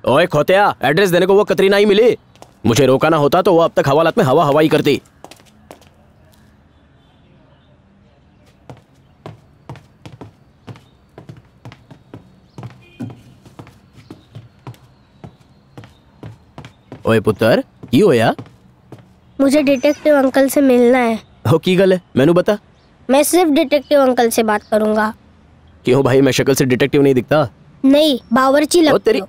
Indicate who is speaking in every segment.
Speaker 1: ओए खोतिया, एड्रेस देने को वो कतरीना ही मिली। मुझे रोका ना होता तो वो अब तक हवालात में हवाई करती। ओए पुत्र, की होया?
Speaker 2: मुझे डिटेक्टिव अंकल से मिलना है।
Speaker 1: हो की गल है, मैनू बता।
Speaker 2: मैं सिर्फ डिटेक्टिव अंकल से बात करूंगा।
Speaker 1: क्यों भाई, मैं शक्ल से डिटेक्टिव नहीं दिखता?
Speaker 2: नहीं, बावर्ची लगते हो।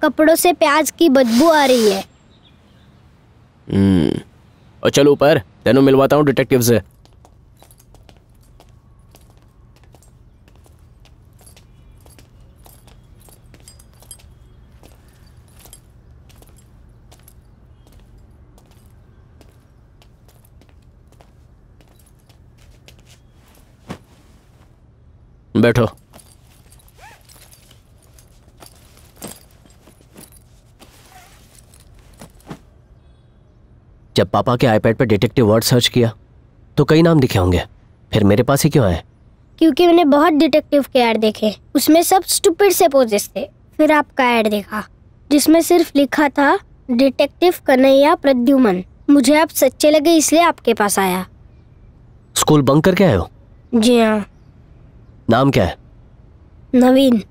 Speaker 2: कपड़ों से प्याज की बदबू आ रही है।
Speaker 1: और चलो ऊपर, तेनू मिलवाता हूँ डिटेक्टिव से। बैठो। जब पापा के आईपैड पर डिटेक्टिव वर्ड सर्च किया तो कई नाम दिखे होंगे, फिर मेरे पास ही क्यों आए?
Speaker 2: क्योंकि मैंने बहुत डिटेक्टिव के ऐड देखे, उसमें सब स्टूपिड से पोजेस थे। फिर आपका ऐड देखा जिसमें सिर्फ लिखा था डिटेक्टिव कन्हैया प्रद्युमन। मुझे आप सच्चे लगे इसलिए आपके पास आया।
Speaker 1: स्कूल बंक करके आए हो?
Speaker 2: जी हाँ।
Speaker 1: नाम क्या है?
Speaker 2: नवीन।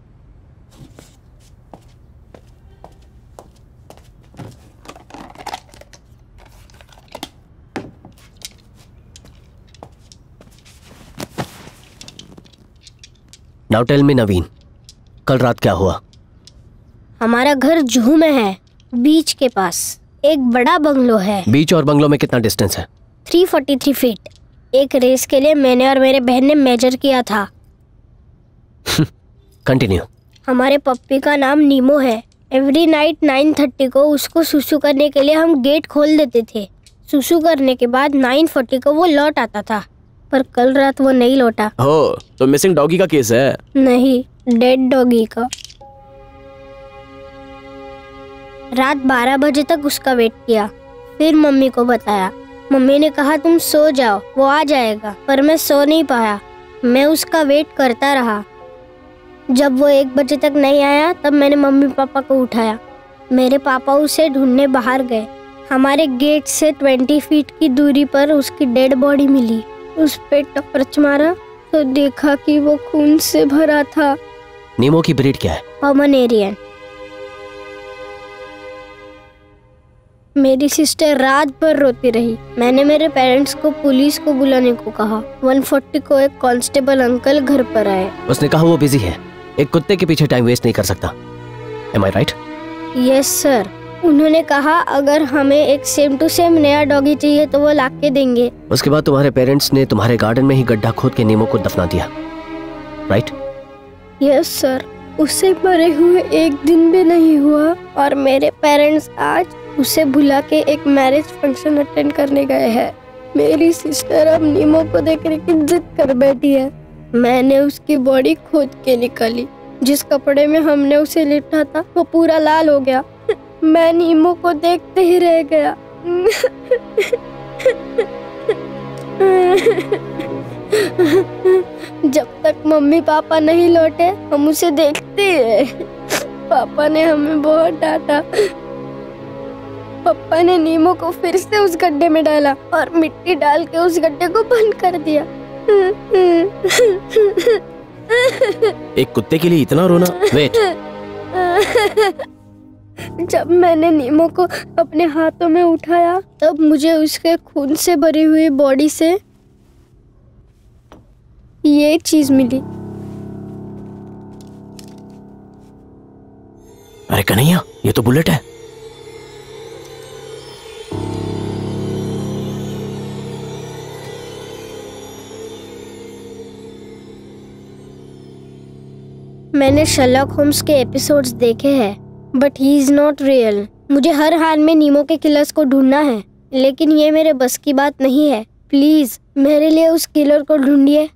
Speaker 1: नाउ टेल मी नवीन, कल रात क्या हुआ?
Speaker 2: हमारा घर जुहू में है, बीच के पास। एक बड़ा बंगलो है।
Speaker 1: बीच और बंगलो में कितना डिस्टेंस है?
Speaker 2: 343 फीट। एक रेस के लिए मैंने और मेरे बहन ने मेजर किया था।
Speaker 1: कंटिन्यू।
Speaker 2: हमारे पप्पी का नाम नीमो है। एवरी नाइट 9:30 को उसको सुसु करने के लिए हम गेट खोल देते थे। सुसु करने के बाद 9:40 को वो लौट आता था, पर कल रात वो नहीं लौटा।
Speaker 1: हो, तो मिसिंग डॉगी का केस है?
Speaker 2: नहीं, डेड डॉगी का। रात 12 बजे तक उसका वेट किया, फिर मम्मी को बताया। मम्मी ने कहा तुम सो जाओ, वो आ जाएगा, पर मैं सो नहीं पाया। मैं उसका वेट करता रहा। जब वो 1 बजे तक नहीं आया तब मैंने मम्मी पापा को उठाया। मेरे पापा उसे ढूंढने बाहर गए। हमारे गेट से 20 फीट की दूरी पर उसकी डेड बॉडी मिली। उस पे टॉर्च मारा तो देखा कि वो खून से भरा था।
Speaker 1: नीमो की ब्रीड क्या है?
Speaker 2: पोमेरेनियन। मेरी सिस्टर रात भर रोती रही। मैंने मेरे पेरेंट्स को पुलिस को बुलाने को कहा। 140 को एक कांस्टेबल अंकल घर पर आए।
Speaker 1: उसने कहा वो बिजी है, एक कुत्ते के पीछे टाइम वेस्ट नहीं कर सकता। Am I right?
Speaker 2: Yes sir. उन्होंने कहा अगर हमें एक सेम टू सेम नया डॉगी चाहिए तो वो ला के देंगे।
Speaker 1: उसके बाद तुम्हारे पेरेंट्स ने तुम्हारे गार्डन में ही गड्ढा खोद के नीमो को दफना दिया, राइट?
Speaker 2: Yes sir. उसे मरे हुए 1 दिन भी नहीं हुआ और मेरे पेरेंट्स आज उसे भुला के एक मैरिज फंक्शन अटेंड करने गए हैं। मेरी सिस्टर अब नीमो को देखने की जिद कर बैठी है। मैंने उसकी बॉडी खोद के निकाली। जिस कपड़े में हमने उसे लिटा था वो पूरा लाल हो गया। मैं नीमो को देखते ही रह गया। जब तक मम्मी पापा नहीं लौटे हम उसे देखते रहे। पापा ने हमें बहुत डांटा। पापा ने नीमो को फिर से उस गड्ढे में डाला और मिट्टी डाल के उस गड्ढे को बंद कर दिया।
Speaker 1: एक कुत्ते के लिए इतना रोना? वेट।
Speaker 2: जब मैंने नीमो को अपने हाथों में उठाया तब मुझे उसके खून से भरी हुई बॉडी से ये चीज मिली।
Speaker 1: अरे कन्हैया, ये तो बुलेट है।
Speaker 2: मैंने शर्लॉक होम्स के एपिसोड्स देखे हैं, but he is not real. मुझे हर हाल में नीमो के किलर्स को ढूंढना है, लेकिन ये मेरे बस की बात नहीं है। प्लीज मेरे लिए उस किलर को ढूंढिए।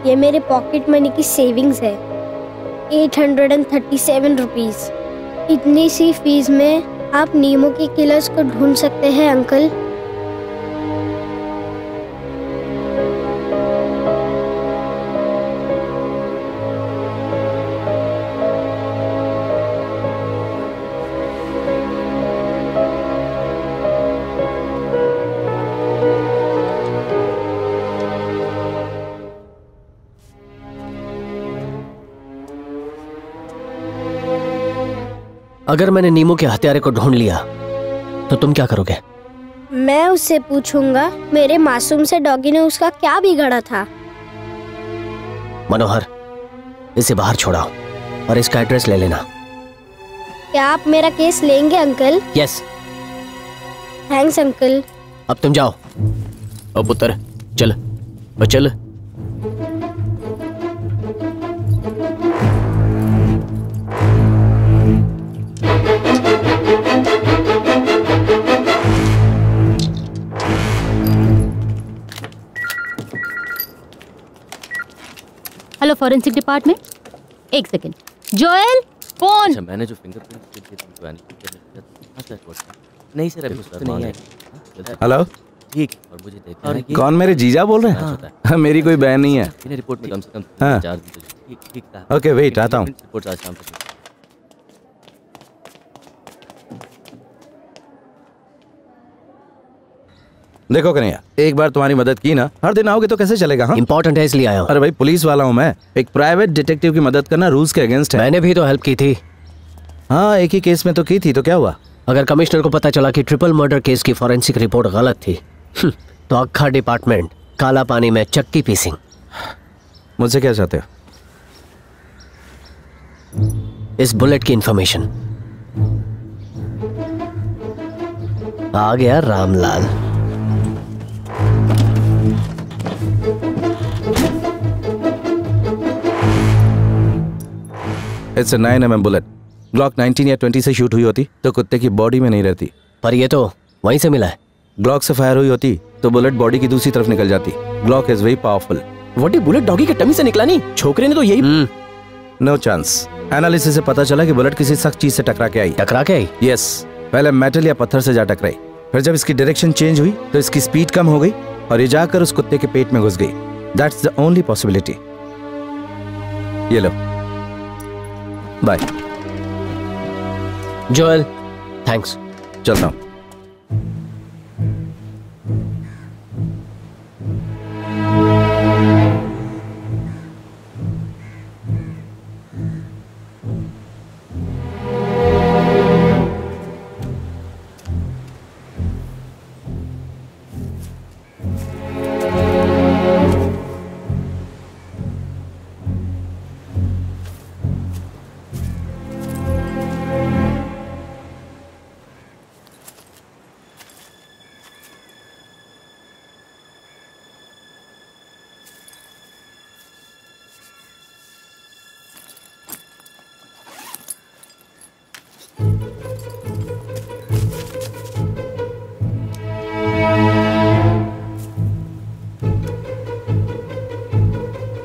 Speaker 2: ये मेरे पॉकेट मनी की सेविंग्स है, 837 रुपीज। इतनी सी फीस में आप नीमो के किलर्स को ढूंढ सकते हैं अंकल?
Speaker 1: अगर मैंने नीमो के हत्यारे को ढूंढ लिया तो तुम क्या करोगे?
Speaker 2: मैं उससे पूछूंगा मेरे मासूम से डॉगी ने उसका क्या बिगाड़ा था।
Speaker 1: मनोहर, इसे बाहर छोड़ाओ और इसका एड्रेस ले लेना।
Speaker 2: क्या आप मेरा केस लेंगे अंकल?
Speaker 1: यस।
Speaker 2: Thanks uncle.
Speaker 1: अब तुम जाओ। अब पुत्र चल, चल।
Speaker 3: हेलो फॉरेंसिक डिपार्टमेंट, एक सेकेंड। Joel phone.
Speaker 4: अच्छा, मैंने जो फिंगरप्रिंट नहीं सर, अभी तो नहीं है।
Speaker 5: हेलो,
Speaker 4: ठीक। और मुझे देखना है कि
Speaker 5: कौन मेरे जीजा बोल रहे हैं? मेरी कोई बहन नहीं है।
Speaker 4: रिपोर्ट में कम से कम
Speaker 5: हाँ।
Speaker 4: 4 दिन तो ठीक था।
Speaker 5: ओके वेट, आता हूँ।
Speaker 4: रिपोर्ट आज शाम तक।
Speaker 5: देखो कन्हैया, एक बार तुम्हारी मदद की ना, हर दिन आओगे तो कैसे चलेगा? हाँ,
Speaker 1: इंपॉर्टेंट है इसलिए आया हूँ।
Speaker 5: अरे भाई, पुलिस वाला हूँ मैं। एक प्राइवेट डिटेक्टिव की मदद करना रूल्स के अगेंस्ट है।
Speaker 1: मैंने भी तो हेल्प की थी।
Speaker 5: हाँ, एक ही केस में तो की थी, तो क्या हुआ?
Speaker 1: अगर कमिश्नर को पता चला कि ट्रिपल मर्डर केस की फॉरेंसिक रिपोर्ट गलत थी तो अक्खा डिपार्टमेंट काला पानी में चक्की पीसिंग।
Speaker 5: मुझसे क्या चाहते हो?
Speaker 1: इस बुलेट की इंफॉर्मेशन। आ गया Ramlal.
Speaker 5: It's a 9mm bullet. Glock 19 या 20 से शूट हुई होती तो कुत्ते की बॉडी में नहीं रहती,
Speaker 1: पर ये तो वहीं से मिला है।
Speaker 5: ग्लॉक से फायर हुई होती तो बुलेट बॉडी की दूसरी तरफ निकल जाती। Glock is very powerful.
Speaker 6: What, bullet doggy के टमी से निकला नहीं? छोकरे ने तो यही
Speaker 5: नो चांस। एनालिसिस से पता चला कि बुलेट किसी सख्त चीज से टकरा के आई।
Speaker 1: टकरा के आई?
Speaker 5: यस, पहले मेटल या पत्थर से जा टकराई, फिर जब इसकी डायरेक्शन चेंज हुई तो इसकी स्पीड कम हो गई और ये जाकर उस कुत्ते के पेट में घुस गई। That's the only possibility. ये लो, बाय।
Speaker 1: Joel, thanks.
Speaker 5: चलता हूँ।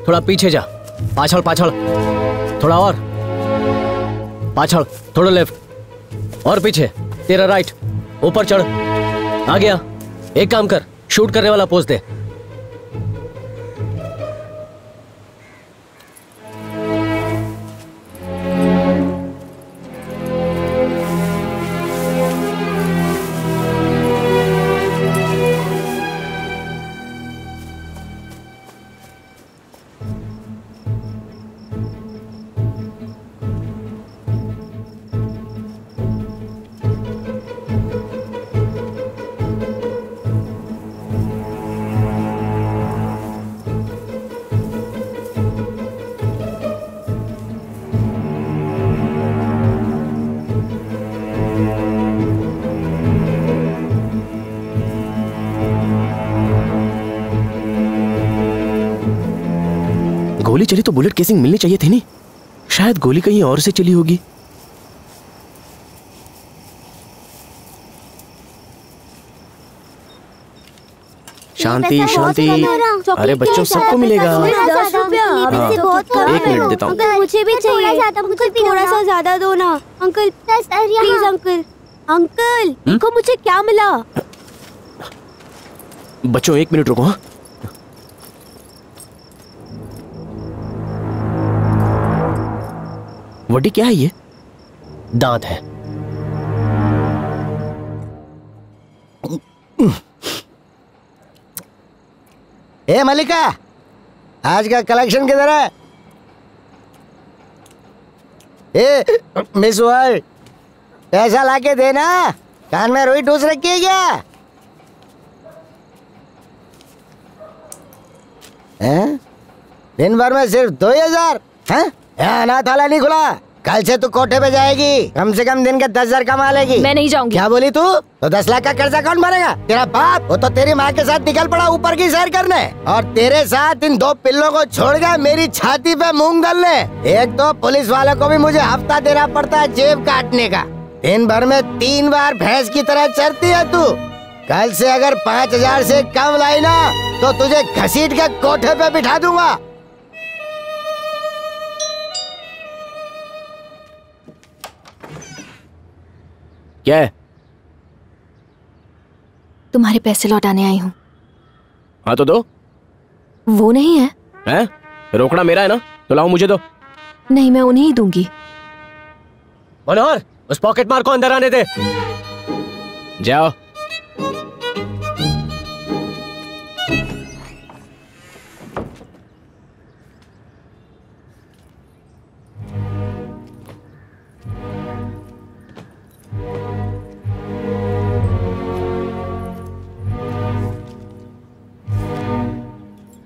Speaker 1: थोड़ा पीछे जा, पाछड़ पाछड़, थोड़ा और पाछड़, थोड़ा लेफ्ट और पीछे, तेरा राइट, ऊपर चढ़, आ गया। एक काम कर, शूट करने वाला पोज दे।
Speaker 6: गोली चली तो बुलेट केसिंग मिलनी चाहिए थी नहीं? शायद गोली कहीं और से चली होगी। शांति शांति, अरे बच्चों सबको मिलेगा।
Speaker 7: 10 रुपया अभी से बहुत कम है।
Speaker 6: 1 मिनट देता हूँ।
Speaker 7: अंकल मुझे भी चाहिए, मुझे थोड़ा सा ज्यादा दो ना अंकल, प्लीज अंकल। अंकल देखो मुझे क्या मिला।
Speaker 6: बच्चों 1 मिनट रुको। हाँ वड्डी क्या है ये?
Speaker 1: दांत है।
Speaker 8: ए मलिका, आज का कलेक्शन किधर है? ए मिस वर्ल्ड, पैसा लाके देना। कान में रुई ठूस रखी है क्या? हैं? दिन भर में सिर्फ 2000? हैं? यहाँ अनाथालय नहीं खुला। कल से तू कोठे पे जाएगी, कम से कम दिन के 10,000 कमा लेगी।
Speaker 3: मैं नहीं जाऊंगी।
Speaker 8: क्या बोली तू? तो 10 लाख का कर्जा कौन भरेगा? तेरा बाप। वो तो तेरी माँ के साथ निकल पड़ा ऊपर की सैर करने, और तेरे साथ इन 2 पिल्लों को छोड़ गया मेरी छाती पे मूंग दलने। एक तो पुलिस वालों को भी मुझे हफ्ता देना पड़ता है जेब काटने का। दिन भर में 3 बार भैंस की तरह चरती है तू। कल से अगर 5,000 से कम लाई ना तो तुझे घसीट के कोठे पे बिठा दूंगा।
Speaker 6: क्या है?
Speaker 9: तुम्हारे पैसे लौटाने आई हूँ।
Speaker 6: हाँ तो दो।
Speaker 9: वो नहीं है।
Speaker 6: हैं? रोकड़ा मेरा है ना, तो लाओ मुझे दो।
Speaker 9: नहीं, मैं उन्हें ही दूंगी।
Speaker 1: मनोहर, उस पॉकेट मार को अंदर आने दे।
Speaker 6: जाओ।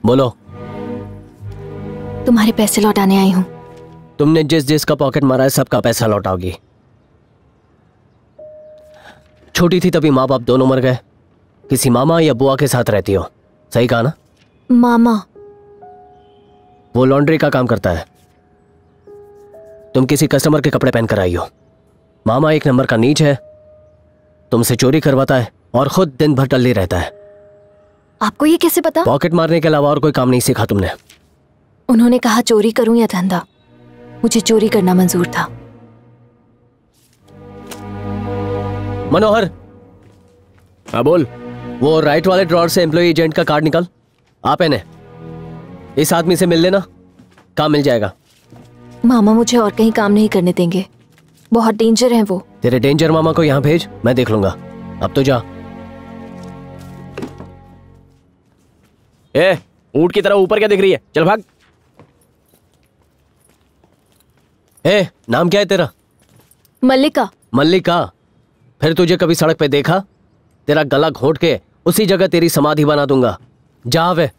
Speaker 1: बोलो।
Speaker 9: तुम्हारे पैसे लौटाने आई हूँ।
Speaker 1: तुमने जिस जिसका पॉकेट मारा है सबका पैसा लौटाओगी। छोटी थी तभी माँ बाप दोनों मर गए। किसी मामा या बुआ के साथ रहती हो, सही कहा ना?
Speaker 9: मामा।
Speaker 1: वो लॉन्ड्री का काम करता है, तुम किसी कस्टमर के कपड़े पहन कर आई हो। मामा 1 नंबर का नीच है, तुमसे चोरी करवाता है और खुद दिन भर टल्ली रहता है।
Speaker 9: आपको ये कैसे पता?
Speaker 1: पॉकेट मारने के अलावा और कोई काम नहीं सीखा तुमने।
Speaker 9: उन्होंने कहा चोरी करूं या धंधा, मुझे चोरी करना मंजूर था।
Speaker 1: मनोहर।
Speaker 6: हाँ बोल।
Speaker 1: वो राइट वाले ड्रॉर से एम्प्लॉय एजेंट का कार्ड निकाल, आप इन्हें इस आदमी से मिल लेना, काम मिल जाएगा।
Speaker 9: मामा मुझे और कहीं काम नहीं करने देंगे, बहुत डेंजर है वो।
Speaker 1: तेरे डेंजर मामा को यहाँ भेज, मैं देख लूंगा। अब तो जा।
Speaker 6: ए, ऊंट की तरह ऊपर क्या दिख रही है? चल भाग।
Speaker 1: ए, नाम क्या है तेरा?
Speaker 9: मल्लिका।
Speaker 1: मल्लिका? फिर तुझे कभी सड़क पे देखा? तेरा गला घोंट के उसी जगह तेरी समाधि बना दूंगा। जा वे।